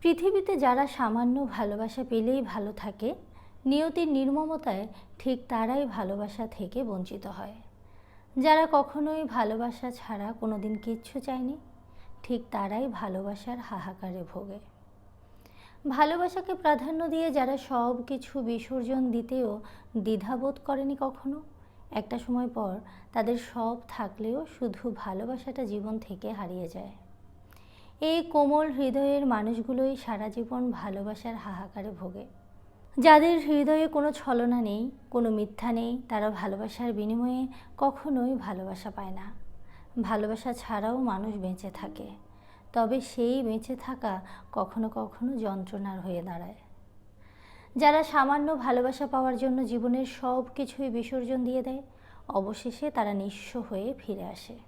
পৃথিবীতে যারা সামান্য ভালোবাসা পেলেই ভালো থাকে, নিয়তির নির্মমতায় ঠিক তারাই ভালোবাসা থেকে বঞ্চিত হয়। যারা কখনোই ভালোবাসা ছাড়া কোনোদিন কিচ্ছু চায়নি, ঠিক তারাই ভালোবাসার হাহাকারে ভোগে। ভালোবাসাকে প্রাধান্য দিয়ে যারা সব কিছু বিসর্জন দিতেও দ্বিধাবোধ করেনি কখনো, একটা সময় পর তাদের সব থাকলেও শুধু ভালোবাসাটা জীবন থেকে হারিয়ে যায়। এই কোমল হৃদয়ের মানুষগুলোই সারা জীবন ভালোবাসার হাহাকারে ভোগে। যাদের হৃদয়ে কোনো ছলনা নেই, কোনো মিথ্যা নেই, তারা ভালোবাসার বিনিময়ে কখনোই ভালোবাসা পায় না। ভালোবাসা ছাড়াও মানুষ বেঁচে থাকে, তবে সেই বেঁচে থাকা কখনো কখনো যন্ত্রণার হয়ে দাঁড়ায়। যারা সামান্য ভালোবাসা পাওয়ার জন্য জীবনের সব কিছুই বিসর্জন দিয়ে দেয়, অবশেষে তারা নিঃস্ব হয়ে ফিরে আসে।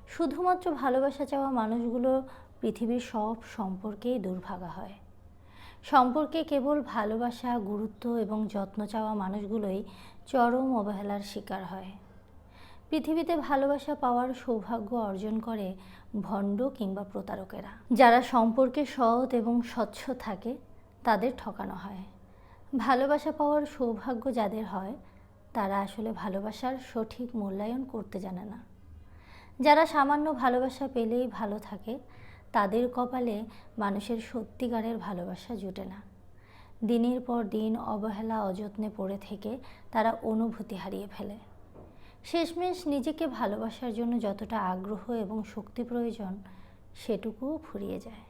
শুধুমাত্র ভালোবাসা চাওয়া মানুষগুলো পৃথিবীর সব সম্পর্কেই দুর্ভাগা হয়। সম্পর্কে কেবল ভালোবাসা, গুরুত্ব এবং যত্ন চাওয়া মানুষগুলোই চরম অবহেলার শিকার হয়। পৃথিবীতে ভালোবাসা পাওয়ার সৌভাগ্য অর্জন করে ভণ্ড কিংবা প্রতারকেরা। যারা সম্পর্কে সৎ এবং স্বচ্ছ থাকে, তাদের ঠকানো হয়। ভালোবাসা পাওয়ার সৌভাগ্য যাদের হয়, তারা আসলে ভালোবাসার সঠিক মূল্যায়ন করতে জানে না। যারা সামান্য ভালোবাসা পেলেই ভালো থাকে, তাদের কপালে মানুষের সত্যিকারের ভালোবাসা জুটে না। দিনের পর দিন অবহেলা, অযত্নে পড়ে থেকে তারা অনুভূতি হারিয়ে ফেলে। শেষমেশ নিজেকে ভালোবাসার জন্য যতটা আগ্রহ এবং শক্তি প্রয়োজন, সেটুকুও ফুরিয়ে যায়।